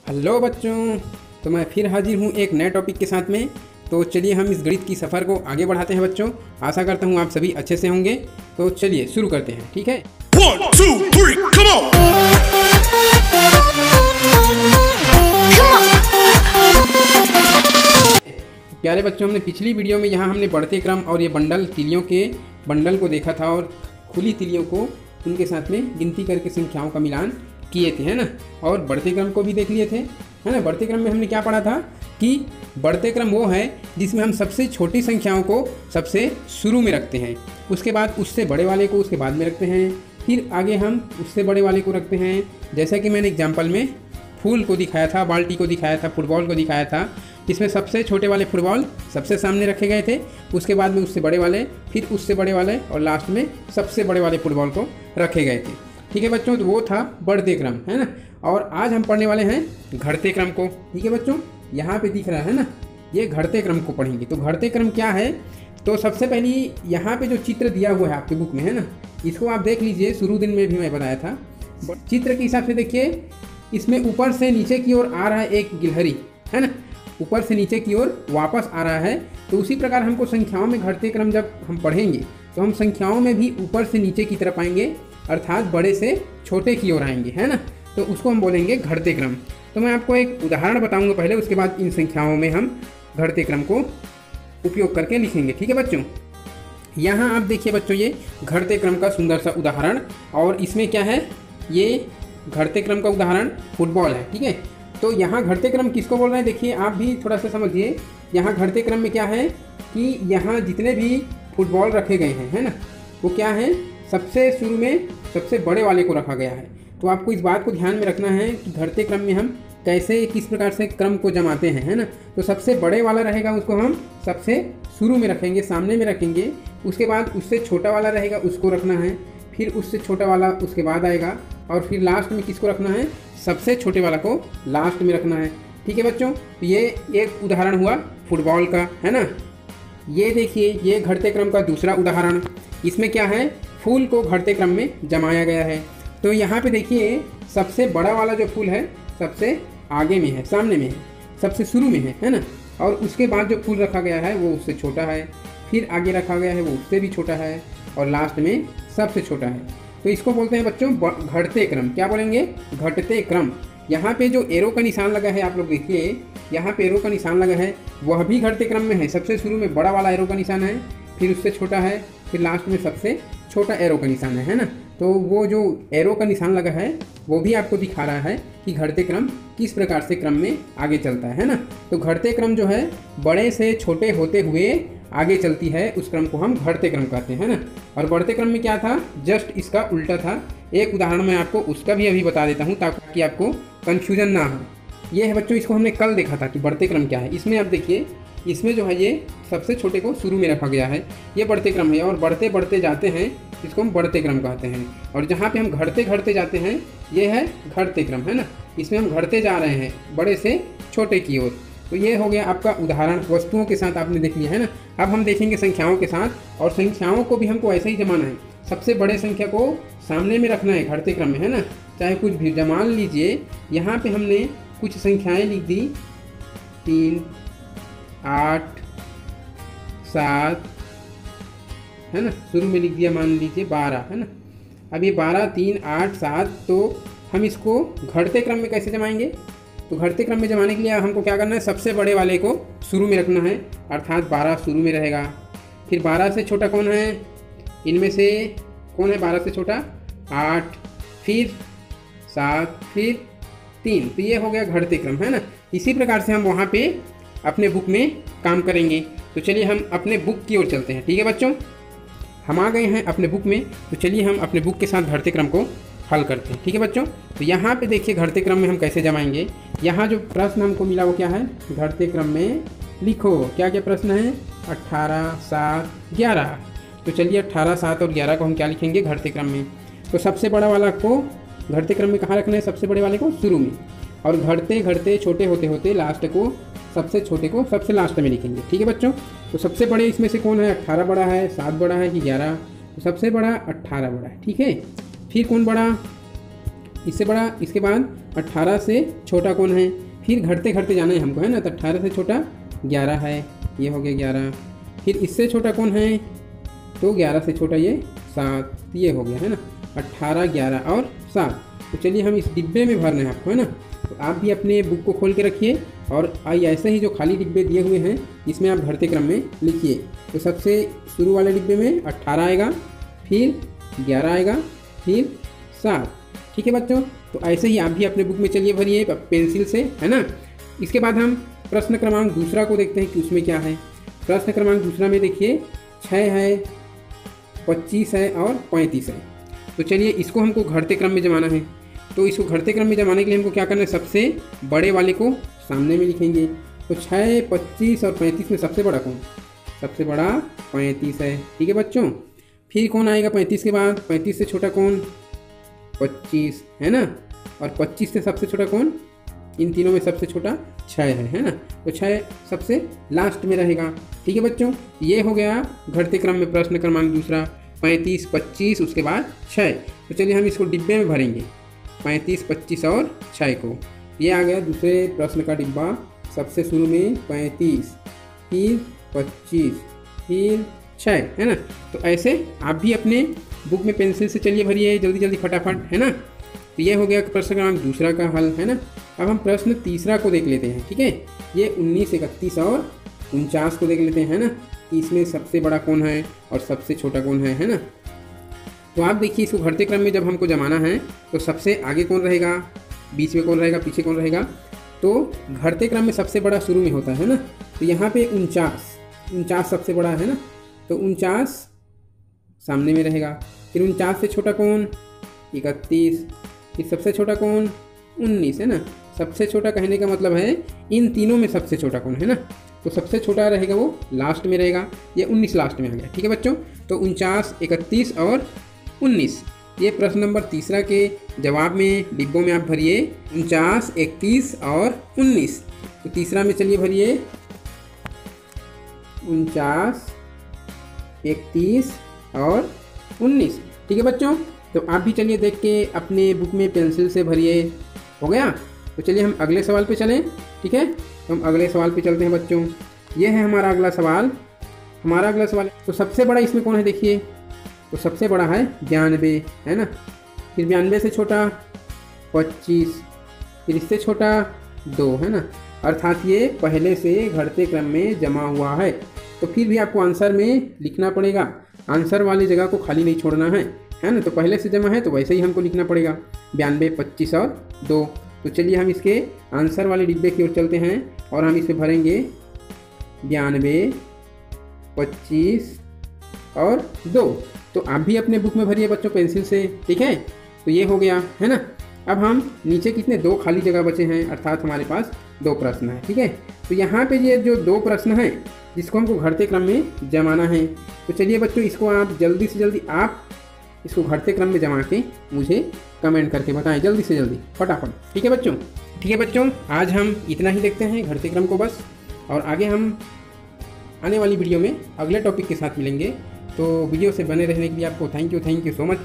Hello बच्चों, तो मैं फिर हाजिर हूँ एक नए टॉपिक के साथ में। तो चलिए हम इस गणित की सफ़र को आगे बढ़ाते हैं बच्चों। आशा करता हूँ आप सभी अच्छे से होंगे। तो चलिए शुरू करते हैं, ठीक है। 1, 2, 3, come on! प्यारे बच्चों, हमने पिछली वीडियो में यहाँ हमने बढ़ते क्रम और ये बंडल तीलियों के बंडल को देखा था और खुली तीलियों को उनके साथ में गिनती करके संख्याओं का मिलान किए थे, है ना। और बढ़ते क्रम को भी देख लिए थे, है ना। बढ़ते क्रम में हमने क्या पढ़ा था कि बढ़ते क्रम वो है जिसमें हम सबसे छोटी संख्याओं को सबसे शुरू में रखते हैं, उसके बाद उससे बड़े वाले को उसके बाद में रखते हैं, फिर आगे हम उससे बड़े वाले को रखते हैं। जैसा कि मैंने एग्जाम्पल में फूल को दिखाया था, बाल्टी को दिखाया था, फुटबॉल को दिखाया था। इसमें सबसे छोटे वाले फुटबॉल सबसे सामने रखे गए थे, उसके बाद में उससे बड़े वाले, फिर उससे बड़े वाले और लास्ट में सबसे बड़े वाले फुटबॉल को रखे गए थे। ठीक है बच्चों, तो वो था बढ़ते क्रम, है ना। और आज हम पढ़ने वाले हैं घटते क्रम को। ठीक है बच्चों, यहाँ पे दिख रहा है ना, ये घटते क्रम को पढ़ेंगे। तो घटते क्रम क्या है, तो सबसे पहली यहाँ पे जो चित्र दिया हुआ है आपके बुक में, है ना, इसको आप देख लीजिए। शुरू दिन में भी मैं बताया था। चित्र के हिसाब से देखिए, इसमें ऊपर से नीचे की ओर आ रहा है एक गिलहरी, है ना, ऊपर से नीचे की ओर वापस आ रहा है। तो उसी प्रकार हमको संख्याओं में घटते क्रम जब हम पढ़ेंगे तो हम संख्याओं में भी ऊपर से नीचे की तरफ आएंगे, अर्थात बड़े से छोटे की ओर आएंगे, है ना। तो उसको हम बोलेंगे घटते क्रम। तो मैं आपको एक उदाहरण बताऊंगा पहले, उसके बाद इन संख्याओं में हम घटते क्रम को उपयोग करके लिखेंगे। ठीक है बच्चों, यहाँ आप देखिए बच्चों, ये घटते क्रम का सुंदर सा उदाहरण। और इसमें क्या है, ये घटते क्रम का उदाहरण फुटबॉल है। ठीक है, तो यहाँ घटते क्रम किसको बोल रहे हैं, देखिए आप भी थोड़ा सा समझिए। यहाँ घटते क्रम में क्या है कि यहाँ जितने भी फुटबॉल रखे गए हैं, है ना, वो क्या है, सबसे शुरू में सबसे बड़े वाले को रखा गया है। तो आपको इस बात को ध्यान में रखना है कि घटते क्रम में हम कैसे किस प्रकार से क्रम को जमाते हैं, है ना। तो सबसे बड़े वाला रहेगा, उसको हम सबसे शुरू में रखेंगे, सामने में रखेंगे। उसके बाद उससे छोटा वाला रहेगा, उसको रखना है। फिर उससे छोटा वाला उसके बाद आएगा, और फिर लास्ट में किसको रखना है, सबसे छोटे वाला को लास्ट में रखना है। ठीक है बच्चों, तो ये एक उदाहरण हुआ फुटबॉल का, है ना। ये देखिए, ये घटते क्रम का दूसरा उदाहरण। इसमें क्या है, फूल को घटते क्रम में जमाया गया है। तो यहाँ पे देखिए, सबसे बड़ा वाला जो फूल है सबसे आगे में है, सामने में है, सबसे शुरू में है ना। और उसके बाद जो फूल रखा गया है वो उससे छोटा है, फिर आगे रखा गया है वो उससे भी छोटा है, और लास्ट में सबसे छोटा है। तो इसको बोलते हैं बच्चों घटते क्रम। क्या बोलेंगे, घटते क्रम। यहाँ पे जो एरो का निशान लगा है, आप लोग देखिए, यहाँ पे एरो का निशान लगा है, वह भी घटते क्रम में है। सबसे शुरू में बड़ा वाला एरो का निशान है, फिर उससे छोटा है, फिर लास्ट में सबसे छोटा एरो का निशान है ना। तो वो जो एरो का निशान लगा है वो भी आपको दिखा रहा है कि घटते क्रम किस प्रकार से क्रम में आगे चलता है ना। तो घटते क्रम जो है बड़े से छोटे होते हुए आगे चलती है, उस क्रम को हम घटते क्रम कहते हैं ना। और बढ़ते क्रम में क्या था, जस्ट इसका उल्टा था। एक उदाहरण मैं आपको उसका भी अभी बता देता हूँ ताकि आपको कन्फ्यूजन ना हो। ये है बच्चों, इसको हमने कल देखा था कि बढ़ते क्रम क्या है। इसमें आप देखिए, इसमें जो है ये सबसे छोटे को शुरू में रखा गया है, ये बढ़ते क्रम है। और बढ़ते बढ़ते जाते हैं, इसको हम बढ़ते क्रम कहते हैं। और जहाँ पे हम घटते घटते जाते हैं, ये है घटते क्रम, है ना। इसमें हम घटते जा रहे हैं बड़े से छोटे की ओर। तो ये हो गया आपका उदाहरण, वस्तुओं के साथ आपने देख लिया, है ना। अब हम देखेंगे संख्याओं के साथ, और संख्याओं को भी हमको ऐसे ही जमाना है। सबसे बड़े संख्या को सामने में रखना है घटते क्रम में, है ना, चाहे कुछ भी जमा लीजिए। यहाँ पे हमने कुछ संख्याएँ लिख दी, 3, 8, 7, है ना, शुरू में लिख दिया, मान लीजिए 12, है ना। अब ये 12, 3, 8, 7, तो हम इसको घटते क्रम में कैसे जमाएंगे। तो घटते क्रम में जमाने के लिए हमको क्या करना है, सबसे बड़े वाले को शुरू में रखना है, अर्थात 12 शुरू में रहेगा। फिर 12 से छोटा कौन है, इनमें से कौन है 12 से छोटा, 8, फिर 7, फिर 3। तो ये हो गया घटते क्रम, है ना। इसी प्रकार से हम वहाँ पे अपने बुक में काम करेंगे। तो चलिए हम अपने बुक की ओर चलते हैं। ठीक है बच्चों, हम आ गए हैं अपने बुक में। तो चलिए हम अपने बुक के साथ घटते क्रम को हल करते हैं। ठीक है बच्चों, तो यहाँ पे देखिए घटते क्रम में हम कैसे जमाएंगे। यहाँ जो प्रश्न हमको मिला वो क्या है, घटते क्रम में लिखो। क्या क्या प्रश्न है, 18, 7, 11। तो चलिए 18, 7 और 11 को हम क्या लिखेंगे घटते क्रम में। तो सबसे बड़ा वाला को घटते क्रम में कहाँ रखना है, सबसे बड़े वाले को शुरू में, और घटते घटते छोटे होते होते लास्ट को, सबसे छोटे को सबसे लास्ट में लिखेंगे। ठीक है बच्चों, तो सबसे बड़े इसमें से कौन है, 18 बड़ा है, 7 बड़ा है कि 11। तो सबसे बड़ा 18 बड़ा है, ठीक है। फिर कौन बड़ा, इससे बड़ा, इसके बाद 18 से छोटा कौन है, फिर घटते घटते जाना है हमको, है ना। तो 18 से छोटा 11 है, ये हो गया 11। फिर इससे छोटा कौन है, तो 11 से छोटा ये 7, ये हो गया, है ना। 18, 11 और 7। तो चलिए हम इस डिब्बे में भरना है आपको, है ना। तो आप भी अपने बुक को खोल के रखिए और आइए ऐसे ही जो खाली डिब्बे दिए हुए हैं इसमें आप घटते क्रम में लिखिए। तो सबसे शुरू वाले डिब्बे में 18 आएगा, फिर 11 आएगा, फिर 7। ठीक है बच्चों, तो ऐसे ही आप भी अपने बुक में चलिए भरिए पेंसिल से, है ना। इसके बाद हम प्रश्न क्रमांक दूसरा को देखते हैं कि उसमें क्या है। प्रश्न क्रमांक दूसरा में देखिए 6 है, 25 है और 35 है। तो चलिए इसको हमको घटते क्रम में जमाना है। तो इसको घटते क्रम में जमाने के लिए हमको क्या करना है, सबसे बड़े वाले को सामने में लिखेंगे। तो 6, 25 और 35 में सबसे बड़ा कौन, सबसे बड़ा 35 है। ठीक है बच्चों, फिर कौन आएगा 35 के बाद, 35 से छोटा कौन, 25, है ना। और 25 से सबसे छोटा कौन, इन तीनों में सबसे छोटा 6 है ना। तो 6 सबसे लास्ट में रहेगा। ठीक है बच्चों, ये हो गया घटते क्रम में प्रश्न क्रमांक दूसरा, 35, 25 उसके बाद 6। तो चलिए हम इसको डिब्बे में भरेंगे, 35, 25 और 6 को। ये आ गया दूसरे प्रश्न का डिब्बा। सबसे शुरू में 35, फिर 25, फिर 6, है ना। तो ऐसे आप भी अपने बुक में पेंसिल से चलिए भरिए जल्दी जल्दी फटाफट, है ना। तो ये हो गया प्रश्न क्रमांक दूसरा का हल, है ना। अब हम प्रश्न तीसरा को देख लेते हैं। ठीक है, ये 19, 31 और 49 को देख लेते हैं, है ना, कि इसमें सबसे बड़ा कौन है और सबसे छोटा कौन है ना। तो आप देखिए इसको घटते क्रम में जब हमको जमाना है तो सबसे आगे कौन रहेगा, बीच में कौन रहेगा, पीछे कौन रहेगा। तो घटते क्रम में सबसे बड़ा शुरू में होता है ना। तो यहाँ पे 49 सबसे बड़ा है ना। तो 49 सामने में रहेगा, फिर 49 से छोटा कौन, 31, फिर सबसे छोटा कौन, 19, है ना। सबसे छोटा कहने का मतलब है इन तीनों में सबसे छोटा कौन है ना। तो सबसे छोटा रहेगा वो लास्ट में रहेगा, ये 19 लास्ट में आ गया। ठीक है बच्चों, तो 49, 31 और 19 ये प्रश्न नंबर तीसरा के जवाब में डिब्बों में आप भरिए 49, 31 और 19। तो तीसरा में चलिए भरिए 49, 31 और 19। ठीक है बच्चों, तो आप भी चलिए देख के अपने बुक में पेंसिल से भरिए। हो गया, तो चलिए हम अगले सवाल पे चलें। ठीक है, तो हम अगले सवाल पे चलते हैं बच्चों। ये है हमारा अगला सवाल। तो सबसे बड़ा इसमें कौन है देखिए, तो सबसे बड़ा है 92, है ना। फिर 92 से छोटा 25, फिर इससे छोटा 2, है ना। अर्थात ये पहले से घटते क्रम में जमा हुआ है। तो फिर भी आपको आंसर में लिखना पड़ेगा, आंसर वाली जगह को खाली नहीं छोड़ना है ना। तो पहले से जमा है तो वैसे ही हमको लिखना पड़ेगा 92, 25 और 2। तो चलिए हम इसके आंसर वाले डिब्बे की ओर चलते हैं और हम इसे भरेंगे 92, 25 और 2। तो आप भी अपने बुक में भरिए बच्चों पेंसिल से। ठीक है, तो ये हो गया, है ना। अब हम नीचे कितने 2 खाली जगह बचे हैं, अर्थात हमारे पास 2 प्रश्न हैं। ठीक है, तो यहाँ पे ये जो 2 प्रश्न हैं जिसको हमको घटते क्रम में जमाना है। तो चलिए बच्चों इसको आप जल्दी से जल्दी आप इसको घटते क्रम में जमा के मुझे कमेंट करके बताएं, जल्दी से जल्दी फटाफट। ठीक है बच्चों, आज हम इतना ही देखते हैं घटते क्रम को बस, और आगे हम आने वाली वीडियो में अगले टॉपिक के साथ मिलेंगे। तो वीडियो से बने रहने के लिए आपको थैंक यू सो मच।